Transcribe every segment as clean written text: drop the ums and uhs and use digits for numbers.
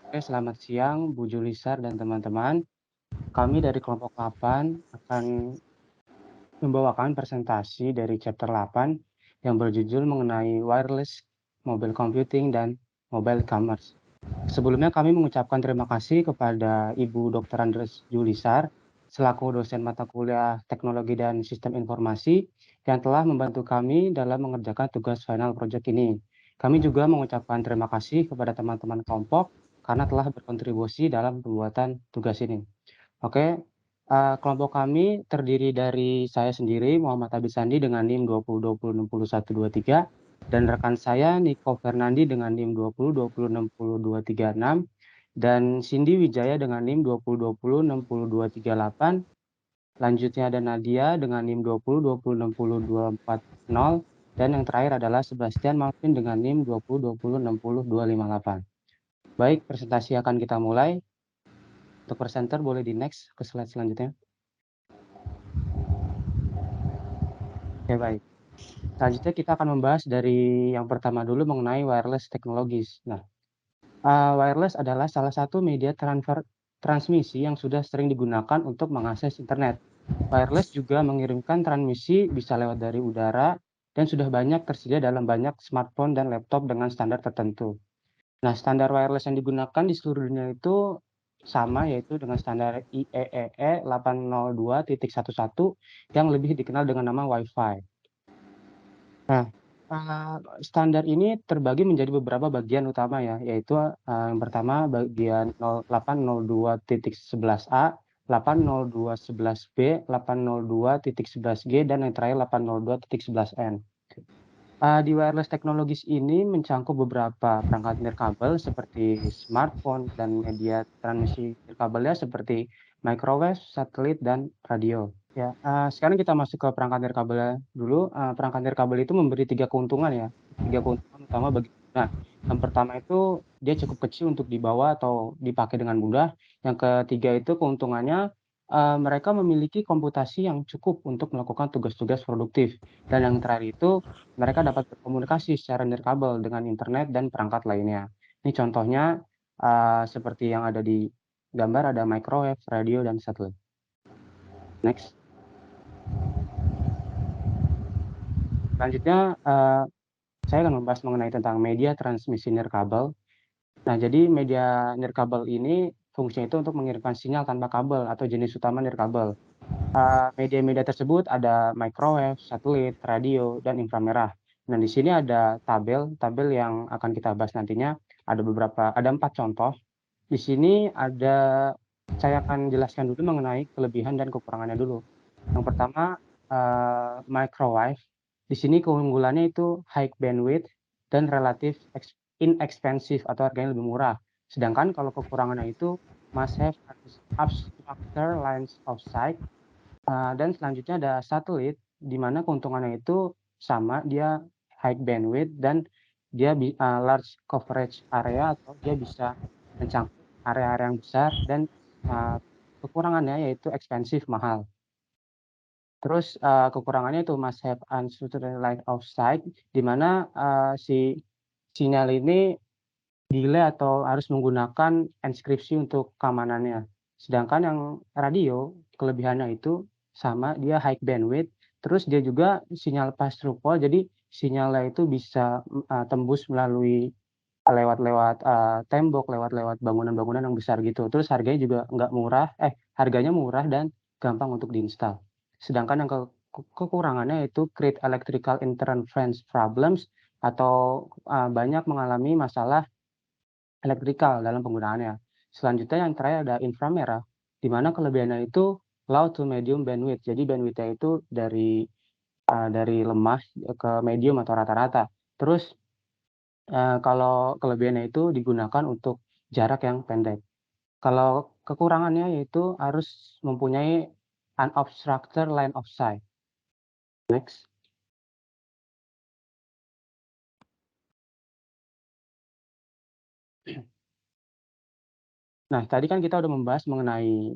Oke, selamat siang Bu Julisar dan teman-teman. Kami dari kelompok 8 akan membawakan presentasi dari chapter 8 yang berjudul mengenai wireless, mobile computing, dan mobile commerce. Sebelumnya kami mengucapkan terima kasih kepada Ibu Dr. Andres Julisar selaku dosen mata kuliah Teknologi dan Sistem Informasi yang telah membantu kami dalam mengerjakan tugas final project ini. Kami juga mengucapkan terima kasih kepada teman-teman kelompok karena telah berkontribusi dalam pembuatan tugas ini. Oke, kelompok kami terdiri dari saya sendiri, Muhammad Abi Sandi dengan NIM 2020606123 dan rekan saya Niko Fernandi dengan NIM 2020606236 dan Cindy Wijaya dengan NIM 2020602238. Selanjutnya ada Nadia dengan NIM 2020602240 dan yang terakhir adalah Sebastian Malvin dengan NIM 2020600258. Baik, presentasi akan kita mulai. Untuk presenter boleh di next ke slide selanjutnya. Oke, baik. Selanjutnya kita akan membahas dari yang pertama dulu mengenai wireless technologies. Nah, wireless adalah salah satu media transmisi yang sudah sering digunakan untuk mengakses internet. Wireless juga mengirimkan transmisi bisa lewat dari udara dan sudah banyak tersedia dalam banyak smartphone dan laptop dengan standar tertentu. Nah, standar wireless yang digunakan di seluruh dunia itu sama, yaitu dengan standar IEEE 802.11 yang lebih dikenal dengan nama Wi-Fi. Nah, standar ini terbagi menjadi beberapa bagian utama ya, yaitu, yang pertama bagian 802.11a, 802.11b, 802.11g, dan yang terakhir 802.11n. Di wireless technologies ini mencangkup beberapa perangkat nirkabel seperti smartphone dan media transmisi nirkabelnya seperti microwave, satelit, dan radio. Ya, sekarang kita masuk ke perangkat nirkabelnya dulu. Perangkat nirkabel itu memberi 3 keuntungan ya, 3 keuntungan utama bagi pengguna. Yang pertama itu dia cukup kecil untuk dibawa atau dipakai dengan mudah. Yang ketiga itu keuntungannya, mereka memiliki komputasi yang cukup untuk melakukan tugas-tugas produktif. Dan yang terakhir itu mereka dapat berkomunikasi secara nirkabel dengan internet dan perangkat lainnya. Ini contohnya, seperti yang ada di gambar ada microwave, radio, dan satelit. Next. Selanjutnya, saya akan membahas mengenai tentang media transmisi nirkabel. Nah, jadi media nirkabel ini fungsinya itu untuk mengirimkan sinyal tanpa kabel atau jenis utama nirkabel. Media-media tersebut ada microwave, satelit, radio, dan inframerah. Nah, di sini ada tabel yang akan kita bahas nantinya. Ada 4 contoh. Di sini saya akan jelaskan dulu mengenai kelebihan dan kekurangannya dulu. Yang pertama, microwave. Di sini keunggulannya itu high bandwidth dan relatif inexpensive atau harganya lebih murah. Sedangkan kalau kekurangannya itu must have obstructed lines of sight. Dan selanjutnya ada satelit, di mana keuntungannya itu sama, dia high bandwidth dan dia large coverage area atau dia bisa mencakup area-area yang besar dan, kekurangannya yaitu expensive, mahal. Terus, kekurangannya itu must have unstructured line of sight, di mana, si sinyal ini delay atau harus menggunakan enkripsi untuk keamanannya. Sedangkan yang radio, kelebihannya itu sama, dia high bandwidth, terus dia juga sinyal pass-through pole, jadi sinyalnya itu bisa, tembus melalui lewat-lewat, tembok, lewat-lewat bangunan-bangunan yang besar gitu. Terus harganya murah dan gampang untuk diinstal. Sedangkan yang kekurangannya itu create electrical interference problems atau, banyak mengalami masalah elektrikal dalam penggunaannya. Selanjutnya yang terakhir ada inframerah, di mana kelebihannya itu low to medium bandwidth. Jadi bandwidth-nya itu dari lemah ke medium atau rata-rata. Terus, kalau kelebihannya itu digunakan untuk jarak yang pendek. Kalau kekurangannya yaitu harus mempunyai unobstructed line of sight. Next. Nah, tadi kan kita udah membahas mengenai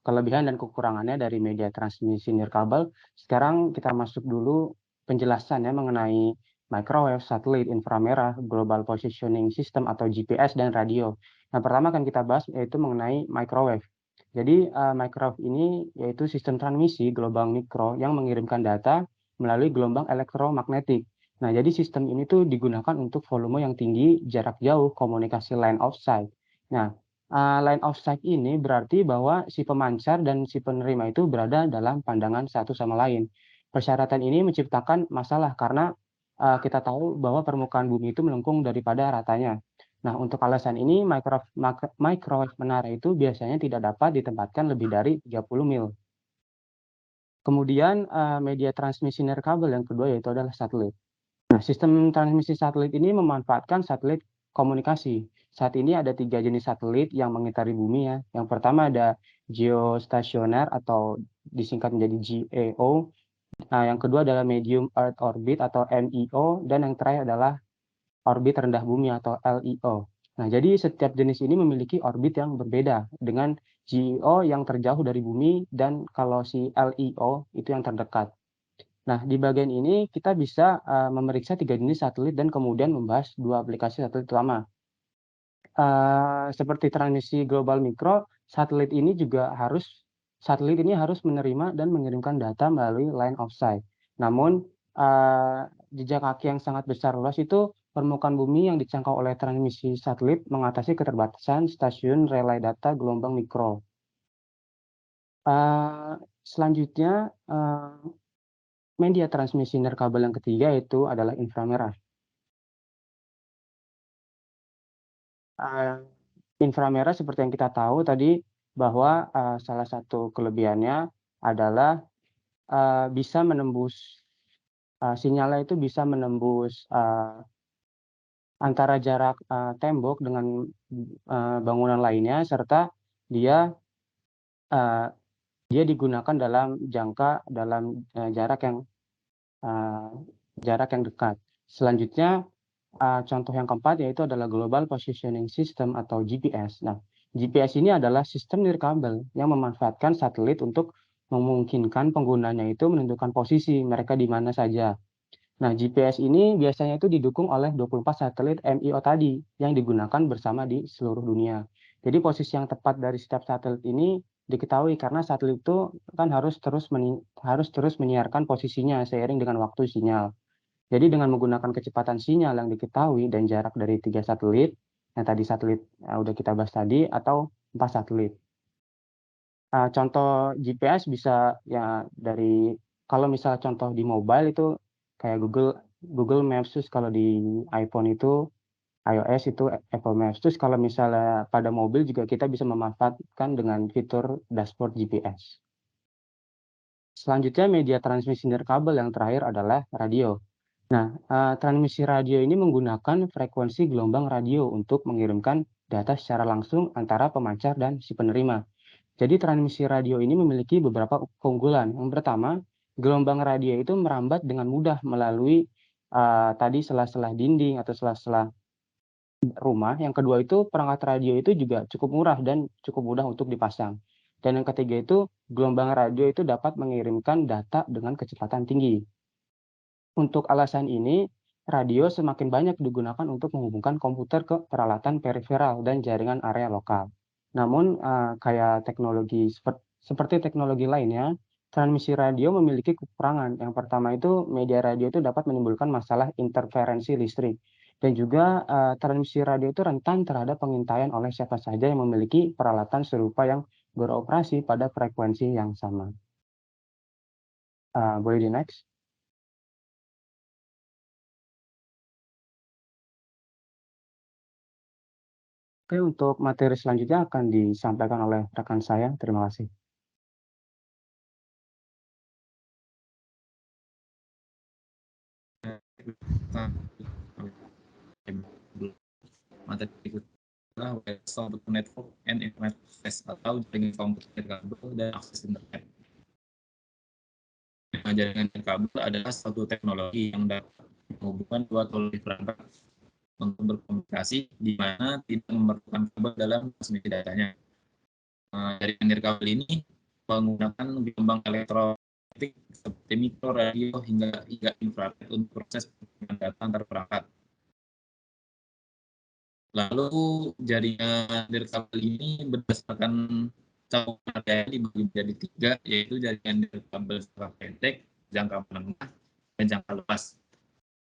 kelebihan dan kekurangannya dari media transmisi nirkabel. Sekarang kita masuk dulu penjelasannya mengenai microwave, satelit, inframerah, global positioning system atau GPS, dan radio. Nah, pertama akan kita bahas yaitu mengenai microwave. Jadi, microwave ini yaitu sistem transmisi gelombang mikro yang mengirimkan data melalui gelombang elektromagnetik. Nah, jadi sistem ini tuh digunakan untuk volume yang tinggi, jarak jauh, komunikasi line of sight. Nah, line of sight ini berarti bahwa si pemancar dan si penerima itu berada dalam pandangan satu sama lain. Persyaratan ini menciptakan masalah karena, kita tahu bahwa permukaan bumi itu melengkung daripada ratanya. Nah, untuk alasan ini microwave menara itu biasanya tidak dapat ditempatkan lebih dari 30 mil. Kemudian, media transmisi nirkabel yang kedua yaitu adalah satelit. Nah, sistem transmisi satelit ini memanfaatkan satelit komunikasi. Saat ini ada 3 jenis satelit yang mengitari bumi ya. Yang pertama ada geostasioner atau disingkat menjadi GEO. Nah, yang kedua adalah medium earth orbit atau MEO, dan yang terakhir adalah orbit rendah bumi atau LEO. Nah, jadi setiap jenis ini memiliki orbit yang berbeda dengan GEO yang terjauh dari bumi dan kalau si LEO itu yang terdekat. Nah, di bagian ini kita bisa memeriksa 3 jenis satelit dan kemudian membahas 2 aplikasi satelit utama. Seperti transmisi global mikro, satelit ini harus menerima dan mengirimkan data melalui line of sight. Namun, jejak kaki yang sangat besar luas itu permukaan bumi yang dijangkau oleh transmisi satelit mengatasi keterbatasan stasiun relay data gelombang mikro. Selanjutnya, media transmisi nirkabel yang ketiga itu adalah inframerah. Inframerah seperti yang kita tahu tadi bahwa, salah satu kelebihannya adalah, bisa menembus sinyalnya itu bisa menembus, antara jarak, tembok dengan, bangunan lainnya serta dia, eee, dia digunakan dalam eee, jarak yang dekat. Selanjutnya, contoh yang keempat yaitu adalah Global Positioning System atau GPS. Nah, GPS ini adalah sistem nirkabel yang memanfaatkan satelit untuk memungkinkan penggunanya itu menentukan posisi mereka di mana saja. Nah, GPS ini biasanya itu didukung oleh 24 satelit MEO tadi yang digunakan bersama di seluruh dunia. Jadi posisi yang tepat dari setiap satelit ini diketahui karena satelit itu kan harus terus menyiarkan posisinya seiring dengan waktu sinyal. Jadi dengan menggunakan kecepatan sinyal yang diketahui dan jarak dari 3 satelit, yang tadi satelit, udah kita bahas tadi atau 4 satelit. Contoh GPS bisa ya dari kalau misal contoh di mobile itu kayak Google Maps, terus kalau di iPhone itu iOS itu Apple Maps, terus kalau misalnya pada mobil juga kita bisa memanfaatkan dengan fitur dashboard GPS. Selanjutnya media transmisi nirkabel yang terakhir adalah radio. Nah, transmisi radio ini menggunakan frekuensi gelombang radio untuk mengirimkan data secara langsung antara pemancar dan si penerima. Jadi transmisi radio ini memiliki beberapa keunggulan. Yang pertama, gelombang radio itu merambat dengan mudah melalui, tadi sela-sela dinding atau sela-sela rumah. Yang kedua itu perangkat radio itu juga cukup murah dan cukup mudah untuk dipasang. Dan yang ketiga itu gelombang radio itu dapat mengirimkan data dengan kecepatan tinggi. Untuk alasan ini, radio semakin banyak digunakan untuk menghubungkan komputer ke peralatan periferal dan jaringan area lokal. Namun, kayak seperti teknologi lainnya, transmisi radio memiliki kekurangan. Yang pertama itu, media radio itu dapat menimbulkan masalah interferensi listrik. Dan juga, transmisi radio itu rentan terhadap pengintaian oleh siapa saja yang memiliki peralatan serupa yang beroperasi pada frekuensi yang sama. Boleh di-next? Oke, untuk materi selanjutnya akan disampaikan oleh rekan saya. Terima kasih. Materi berikutnya Web Network and Internet Access atau jaringan komputer kabel dan akses internet. Nah, jaringan kabel adalah suatu teknologi yang dapat menghubungkan dua atau lebih perangkat untuk berkomunikasi di mana tidak memerlukan kabel dalam transmisi datanya. Jaringan nirkabel ini menggunakan gelombang elektromagnetik seperti mikro, radio, hingga infrared untuk proses perpindahan data antar perangkat. Lalu jaringan nirkabel ini berdasarkan cakupan area dibagi menjadi 3, yaitu jaringan nirkabel jangka pendek, jangka menengah, dan jangka luas.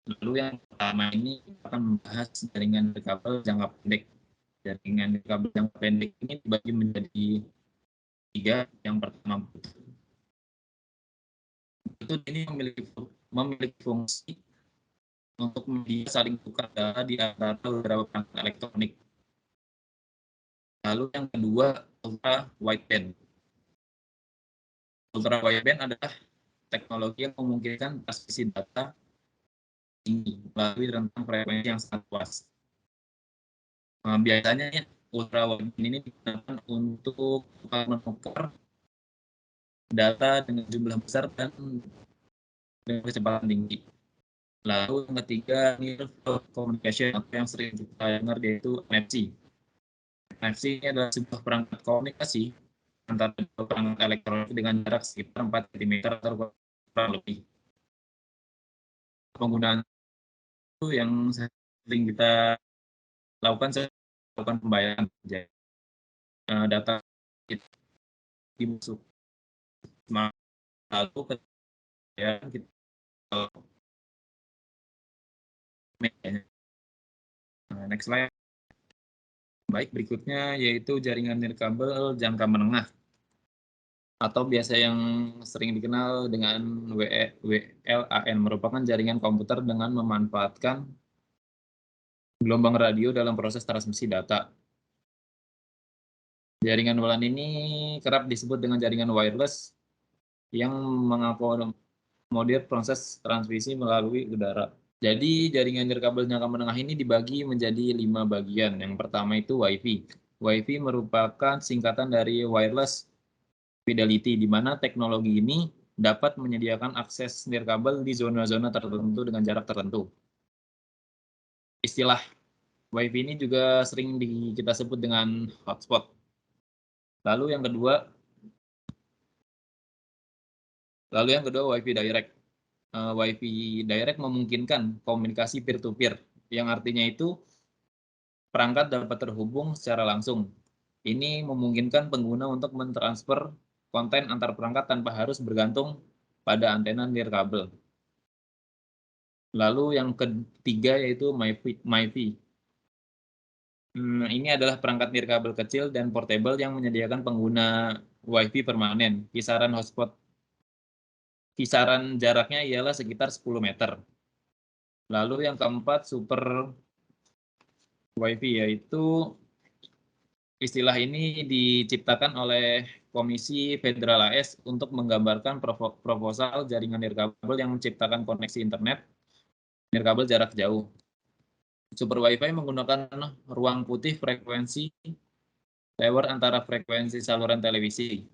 Lalu yang pertama ini kita akan membahas jaringan nirkabel jangka pendek. Jaringan nirkabel jangka pendek ini dibagi menjadi 3. Yang pertama Bluetooth ini memiliki fungsi untuk media saling tukar data di antara beberapa perangkat elektronik. Lalu yang kedua, ultra wideband. Ultra wideband adalah teknologi yang memungkinkan transmisi data tinggi melalui rentang frekuensi yang sangat luas. Biasanya ultra wideband ini digunakan untuk menukar data dengan jumlah besar dan dengan kecepatan tinggi. Lalu yang ketiga, near field communication atau yang sering kita dengar yaitu NFC. NFC ini adalah sebuah perangkat komunikasi antara dua perangkat elektronik dengan jarak sekitar 4 cm atau kurang lebih. Penggunaan itu yang sering kita lakukan, saya lakukan pembayaran data kita dimasuk lalu ya kita next slide. Baik, berikutnya yaitu jaringan nirkabel jangka menengah atau biasa yang sering dikenal dengan WLAN, merupakan jaringan komputer dengan memanfaatkan gelombang radio dalam proses transmisi data. Jaringan WLAN ini kerap disebut dengan jaringan wireless yang mengakomodir proses transmisi melalui udara. Jadi jaringan nirkabel jangka menengah ini dibagi menjadi 5 bagian. Yang pertama itu Wi-Fi. Wi-Fi merupakan singkatan dari wireless fidelity, di mana teknologi ini dapat menyediakan akses nirkabel di zona-zona tertentu dengan jarak tertentu. Istilah Wi-Fi ini juga sering kita sebut dengan hotspot. Lalu yang kedua Wi-Fi direct. Wi-Fi direct memungkinkan komunikasi peer-to-peer, yang artinya itu perangkat dapat terhubung secara langsung. Ini memungkinkan pengguna untuk mentransfer konten antar perangkat tanpa harus bergantung pada antena nirkabel. Lalu yang ketiga yaitu MiFi. Ini adalah perangkat nirkabel kecil dan portable yang menyediakan pengguna Wi-Fi permanen. Kisaran jaraknya ialah sekitar 10 meter. Lalu yang keempat, Super Wi-Fi, yaitu istilah ini diciptakan oleh Komisi Federal AS untuk menggambarkan proposal jaringan nirkabel yang menciptakan koneksi internet nirkabel jarak jauh. Super Wi-Fi menggunakan ruang putih frekuensi tower antara frekuensi saluran televisi.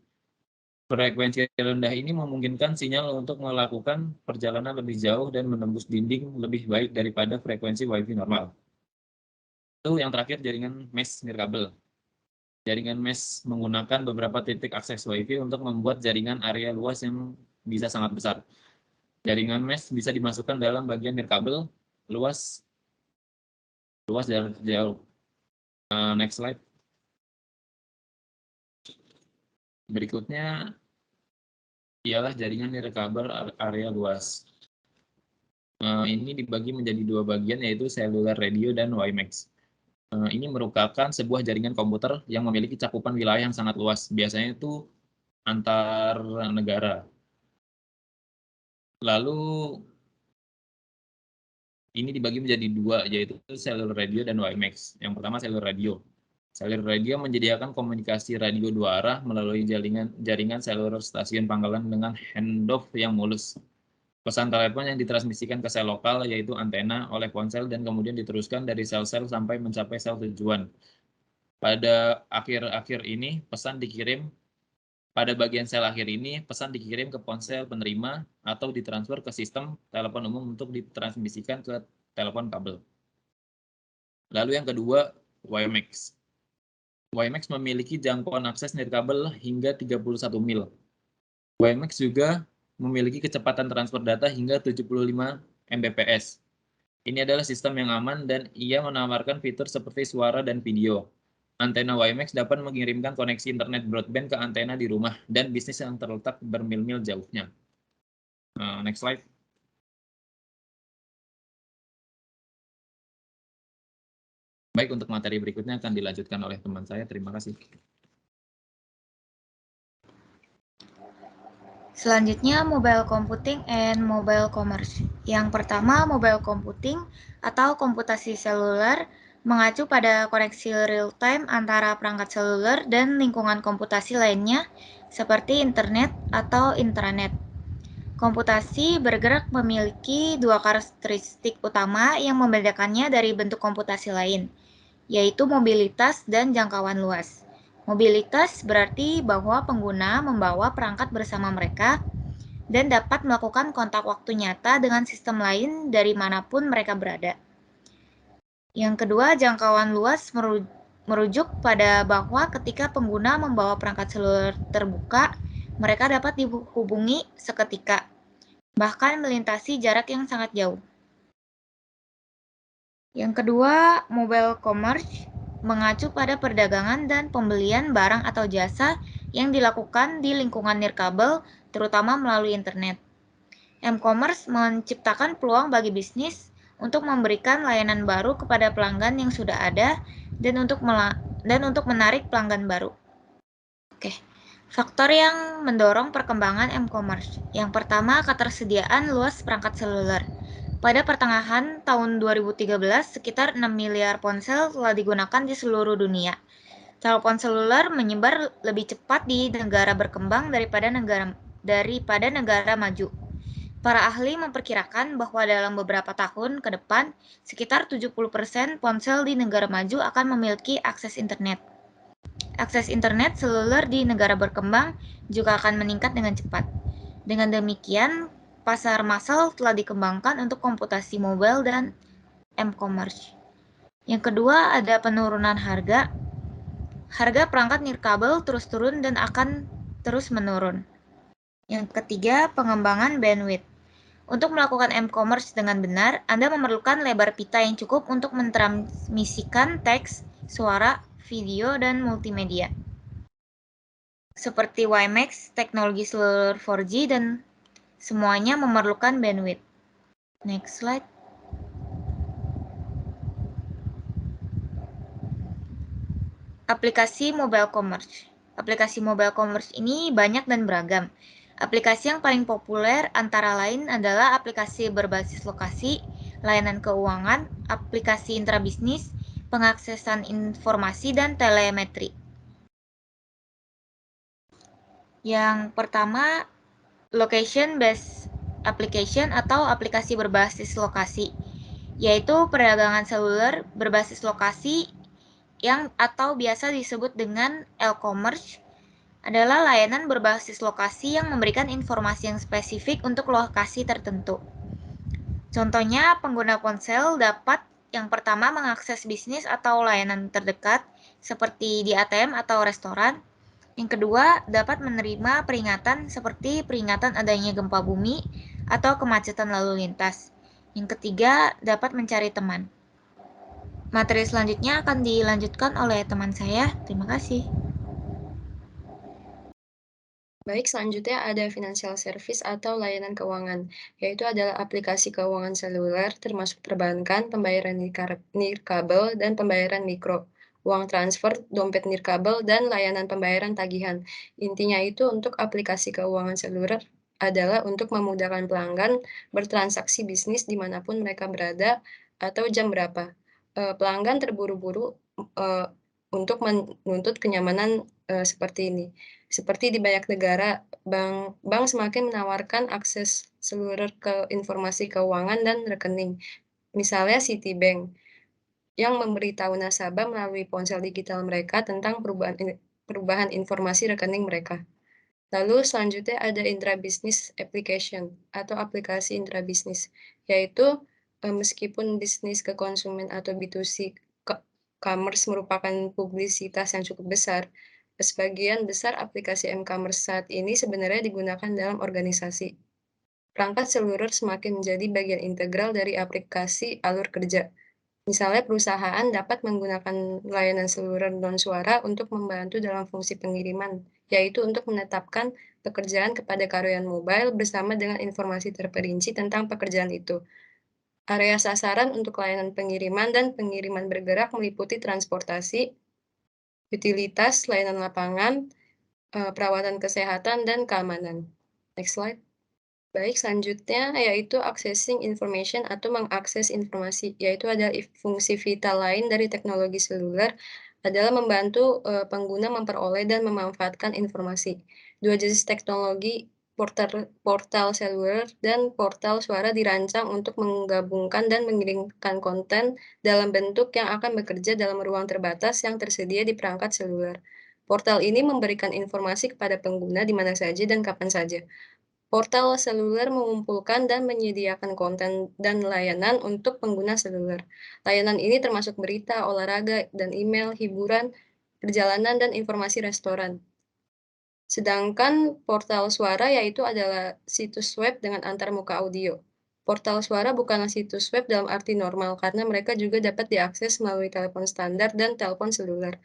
Frekuensi rendah ini memungkinkan sinyal untuk melakukan perjalanan lebih jauh dan menembus dinding lebih baik daripada frekuensi Wi-Fi normal. Lalu yang terakhir, jaringan mesh nirkabel. Jaringan mesh menggunakan beberapa titik akses Wi-Fi untuk membuat jaringan area luas yang bisa sangat besar. Jaringan mesh bisa dimasukkan dalam bagian nirkabel luas jarak jauh. Next slide. Berikutnya ialah jaringan nirkabel area luas. Ini dibagi menjadi 2 bagian, yaitu cellular radio dan WiMAX. Ini merupakan sebuah jaringan komputer yang memiliki cakupan wilayah yang sangat luas, biasanya itu antar negara. Lalu ini dibagi menjadi 2, yaitu cellular radio dan WiMAX. Yang pertama cellular radio. Cellular radio menyediakan komunikasi radio 2 arah melalui jaringan seluler stasiun pangkalan dengan handoff yang mulus. Pesan telepon yang ditransmisikan ke sel lokal, yaitu antena, oleh ponsel dan kemudian diteruskan dari sel-sel sampai mencapai sel tujuan. Pada bagian sel akhir ini, pesan dikirim ke ponsel penerima atau ditransfer ke sistem telepon umum untuk ditransmisikan ke telepon kabel. Lalu yang kedua, WiMAX. WiMAX memiliki jangkauan akses nirkabel hingga 31 mil. WiMAX juga memiliki kecepatan transfer data hingga 75 Mbps. Ini adalah sistem yang aman dan ia menawarkan fitur seperti suara dan video. Antena WiMAX dapat mengirimkan koneksi internet broadband ke antena di rumah dan bisnis yang terletak bermil-mil jauhnya. Next slide. Baik, untuk materi berikutnya akan dilanjutkan oleh teman saya. Terima kasih. Selanjutnya, mobile computing and mobile commerce. Yang pertama, mobile computing atau komputasi seluler mengacu pada koneksi real-time antara perangkat seluler dan lingkungan komputasi lainnya seperti internet atau intranet. Komputasi bergerak memiliki dua karakteristik utama yang membedakannya dari bentuk komputasi lain, yaitu mobilitas dan jangkauan luas. Mobilitas berarti bahwa pengguna membawa perangkat bersama mereka dan dapat melakukan kontak waktu nyata dengan sistem lain dari manapun mereka berada. Yang kedua, jangkauan luas merujuk pada bahwa ketika pengguna membawa perangkat seluler terbuka, mereka dapat dihubungi seketika, bahkan melintasi jarak yang sangat jauh. Yang kedua, mobile commerce mengacu pada perdagangan dan pembelian barang atau jasa yang dilakukan di lingkungan nirkabel, terutama melalui internet. M-commerce menciptakan peluang bagi bisnis untuk memberikan layanan baru kepada pelanggan yang sudah ada dan untuk menarik pelanggan baru. Oke. Faktor yang mendorong perkembangan M-commerce. Yang pertama, ketersediaan luas perangkat seluler. Pada pertengahan tahun 2013, sekitar 6 miliar ponsel telah digunakan di seluruh dunia. Telepon seluler menyebar lebih cepat di negara berkembang daripada negara maju. Para ahli memperkirakan bahwa dalam beberapa tahun ke depan, sekitar 70% ponsel di negara maju akan memiliki akses internet. Akses internet seluler di negara berkembang juga akan meningkat dengan cepat. Dengan demikian, pasar massal telah dikembangkan untuk komputasi mobile dan M-commerce. Yang kedua, ada penurunan harga. Harga perangkat nirkabel terus turun dan akan terus menurun. Yang ketiga, pengembangan bandwidth. Untuk melakukan M-commerce dengan benar, Anda memerlukan lebar pita yang cukup untuk mentransmisikan teks, suara, video, dan multimedia. Seperti WiMAX, teknologi seluler 4G, dan semuanya memerlukan bandwidth. Next slide. Aplikasi mobile commerce. Aplikasi mobile commerce ini banyak dan beragam. Aplikasi yang paling populer antara lain adalah aplikasi berbasis lokasi, layanan keuangan, aplikasi intrabisnis, pengaksesan informasi, dan telemetri. Yang pertama, location-based application atau aplikasi berbasis lokasi, yaitu perdagangan seluler berbasis lokasi yang atau biasa disebut dengan e-commerce adalah layanan berbasis lokasi yang memberikan informasi yang spesifik untuk lokasi tertentu. Contohnya, pengguna ponsel dapat yang pertama mengakses bisnis atau layanan terdekat seperti di ATM atau restoran. Yang kedua, dapat menerima peringatan seperti peringatan adanya gempa bumi atau kemacetan lalu lintas. Yang ketiga, dapat mencari teman. Materi selanjutnya akan dilanjutkan oleh teman saya. Terima kasih. Baik, selanjutnya ada financial service atau layanan keuangan, yaitu adalah aplikasi keuangan seluler termasuk perbankan, pembayaran nirkabel, dan pembayaran mikro, uang transfer, dompet nirkabel, dan layanan pembayaran tagihan. Intinya itu untuk aplikasi keuangan seluler adalah untuk memudahkan pelanggan bertransaksi bisnis dimanapun mereka berada atau jam berapa. Pelanggan terburu-buru untuk menuntut kenyamanan seperti ini. Seperti di banyak negara, bank semakin menawarkan akses seluler ke informasi keuangan dan rekening. Misalnya Citibank, yang memberitahu nasabah melalui ponsel digital mereka tentang perubahan informasi rekening mereka. Lalu selanjutnya ada intrabisnis application atau aplikasi intrabisnis, yaitu meskipun bisnis ke konsumen atau B2C commerce merupakan publisitas yang cukup besar, sebagian besar aplikasi M-commerce saat ini sebenarnya digunakan dalam organisasi. perangkat seluler semakin menjadi bagian integral dari aplikasi alur kerja. Misalnya perusahaan dapat menggunakan layanan seluler non-suara untuk membantu dalam fungsi pengiriman, yaitu untuk menetapkan pekerjaan kepada karyawan mobile bersama dengan informasi terperinci tentang pekerjaan itu. Area sasaran untuk layanan pengiriman dan pengiriman bergerak meliputi transportasi, utilitas, layanan lapangan, perawatan kesehatan, dan keamanan. Next slide. Baik, selanjutnya yaitu accessing information atau mengakses informasi, yaitu ada fungsi vital lain dari teknologi seluler adalah membantu pengguna memperoleh dan memanfaatkan informasi. Dua jenis teknologi portal seluler dan portal suara dirancang untuk menggabungkan dan mengirimkan konten dalam bentuk yang akan bekerja dalam ruang terbatas yang tersedia di perangkat seluler. Portal ini memberikan informasi kepada pengguna di mana saja dan kapan saja. Portal seluler mengumpulkan dan menyediakan konten dan layanan untuk pengguna seluler. Layanan ini termasuk berita, olahraga, dan email, hiburan, perjalanan, dan informasi restoran. Sedangkan portal suara yaitu adalah situs web dengan antarmuka audio. Portal suara bukanlah situs web dalam arti normal karena mereka juga dapat diakses melalui telepon standar dan telepon seluler.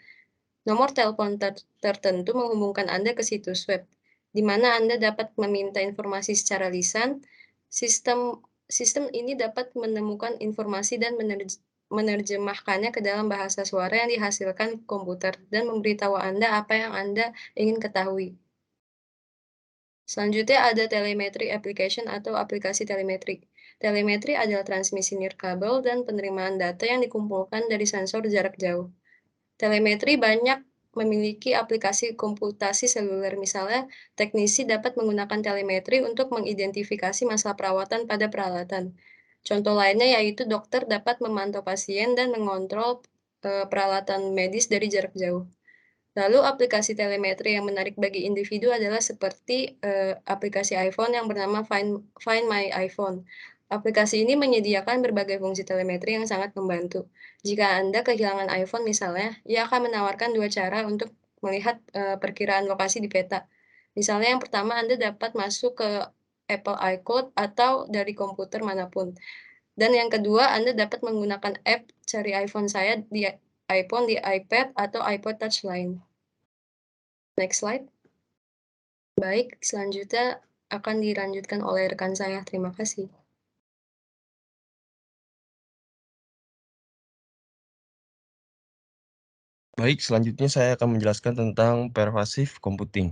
Nomor telepon tertentu menghubungkan Anda ke situs web, di mana Anda dapat meminta informasi secara lisan. Sistem ini dapat menemukan informasi dan menerjemahkannya ke dalam bahasa suara yang dihasilkan komputer dan memberitahu Anda apa yang Anda ingin ketahui. Selanjutnya ada telemetry application atau aplikasi telemetri. Telemetri adalah transmisi nirkabel dan penerimaan data yang dikumpulkan dari sensor jarak jauh. Telemetri banyak memiliki aplikasi komputasi seluler. Misalnya, teknisi dapat menggunakan telemetri untuk mengidentifikasi masalah perawatan pada peralatan. Contoh lainnya yaitu dokter dapat memantau pasien dan mengontrol peralatan medis dari jarak jauh. Lalu aplikasi telemetri yang menarik bagi individu adalah seperti aplikasi iPhone yang bernama Find My iPhone. Aplikasi ini menyediakan berbagai fungsi telemetri yang sangat membantu. Jika Anda kehilangan iPhone misalnya, ia akan menawarkan dua cara untuk melihat perkiraan lokasi di peta. Misalnya yang pertama, Anda dapat masuk ke Apple iCloud atau dari komputer manapun. Dan yang kedua, Anda dapat menggunakan app Cari iPhone Saya di iPhone, di iPad, atau iPod Touch lain. Next slide. Baik, selanjutnya akan dilanjutkan oleh rekan saya. Terima kasih. Baik, selanjutnya saya akan menjelaskan tentang pervasive computing.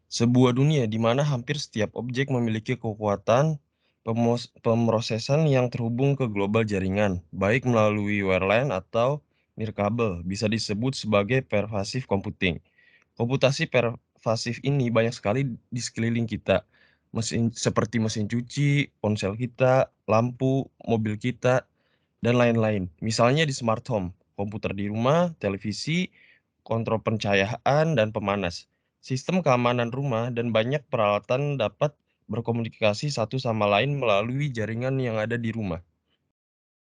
Sebuah dunia di mana hampir setiap objek memiliki kekuatan pemrosesan yang terhubung ke global jaringan, baik melalui wireline atau nirkabel, bisa disebut sebagai pervasive computing. Komputasi pervasif ini banyak sekali di sekeliling kita, seperti mesin cuci, ponsel kita, lampu, mobil kita, dan lain-lain. Misalnya di smart home, komputer di rumah, televisi, kontrol pencahayaan, dan pemanas. Sistem keamanan rumah dan banyak peralatan dapat berkomunikasi satu sama lain melalui jaringan yang ada di rumah.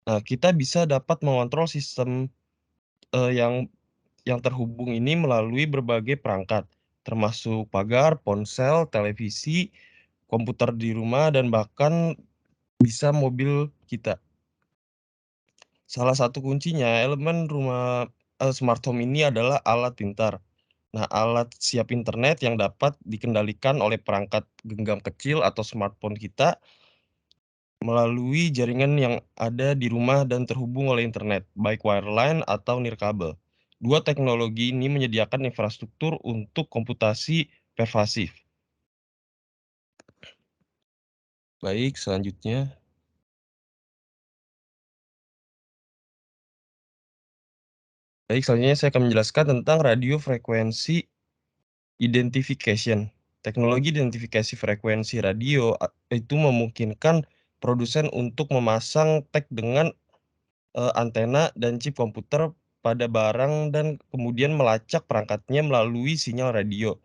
Nah, kita bisa dapat mengontrol sistem yang terhubung ini melalui berbagai perangkat, termasuk pagar, ponsel, televisi, komputer di rumah, dan bahkan bisa mobil kita. Salah satu kuncinya elemen smart home ini adalah alat pintar. Nah, alat siap internet yang dapat dikendalikan oleh perangkat genggam kecil atau smartphone kita melalui jaringan yang ada di rumah dan terhubung oleh internet, baik wireline atau nirkabel. Dua teknologi ini menyediakan infrastruktur untuk komputasi pervasif. Baik, selanjutnya. Saya akan menjelaskan tentang radio frekuensi identification. Teknologi identifikasi frekuensi radio itu memungkinkan produsen untuk memasang tag dengan antena dan chip komputer pada barang dan kemudian melacak perangkatnya melalui sinyal radio.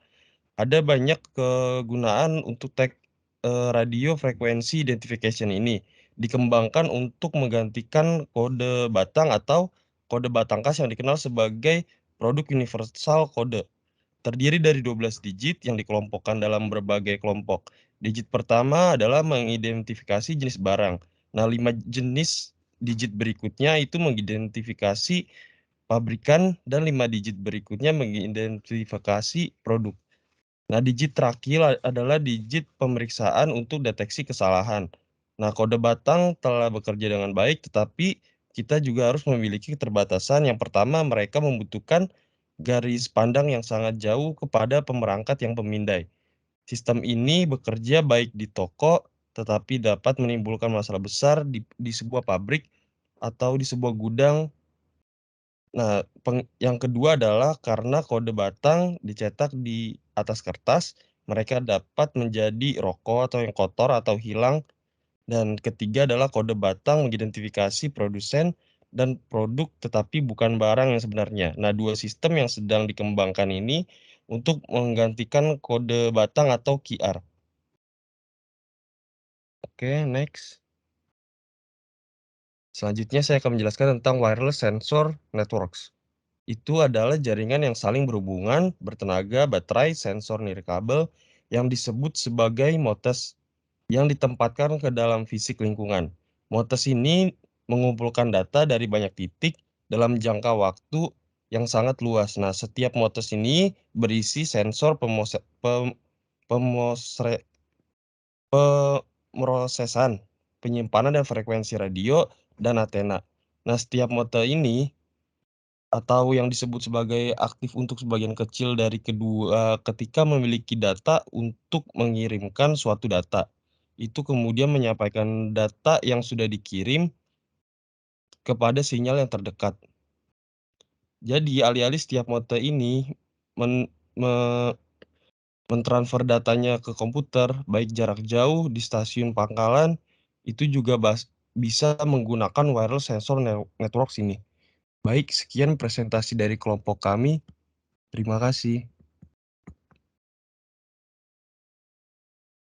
Ada banyak kegunaan untuk tag radio frekuensi identification ini. Dikembangkan untuk menggantikan kode batang atau kode batang kas yang dikenal sebagai produk universal kode. Terdiri dari 12 digit yang dikelompokkan dalam berbagai kelompok. Digit pertama adalah mengidentifikasi jenis barang. Nah, 5 jenis digit berikutnya itu mengidentifikasi pabrikan dan 5 digit berikutnya mengidentifikasi produk. Nah, digit terakhir adalah digit pemeriksaan untuk deteksi kesalahan. Nah, kode batang telah bekerja dengan baik, tetapi kita juga harus memiliki keterbatasan. Yang pertama, mereka membutuhkan garis pandang yang sangat jauh kepada pemerangkat yang pemindai. Sistem ini bekerja baik di toko, tetapi dapat menimbulkan masalah besar di sebuah pabrik atau di sebuah gudang. Nah, yang kedua adalah karena kode batang dicetak di atas kertas, mereka dapat menjadi rokok atau yang kotor atau hilang. Dan ketiga adalah kode batang mengidentifikasi produsen dan produk tetapi bukan barang yang sebenarnya. Nah, 2 sistem yang sedang dikembangkan ini untuk menggantikan kode batang atau QR. Oke, next. Selanjutnya saya akan menjelaskan tentang wireless sensor networks. Itu adalah jaringan yang saling berhubungan, bertenaga baterai, sensor nirkabel yang disebut sebagai motes yang ditempatkan ke dalam fisik lingkungan. Motes ini mengumpulkan data dari banyak titik dalam jangka waktu yang sangat luas. Nah, setiap motes ini berisi sensor pemrosesan, penyimpanan dan frekuensi radio, dan antena. Nah, setiap mote ini atau yang disebut sebagai aktif untuk sebagian kecil dari kedua ketika memiliki data untuk mengirimkan suatu data. Itu kemudian menyampaikan data yang sudah dikirim kepada sinyal yang terdekat. Jadi alih-alih setiap mote ini men me mentransfer datanya ke komputer, baik jarak jauh di stasiun pangkalan, itu juga bisa menggunakan wireless sensor networks ini. Baik, sekian presentasi dari kelompok kami. Terima kasih.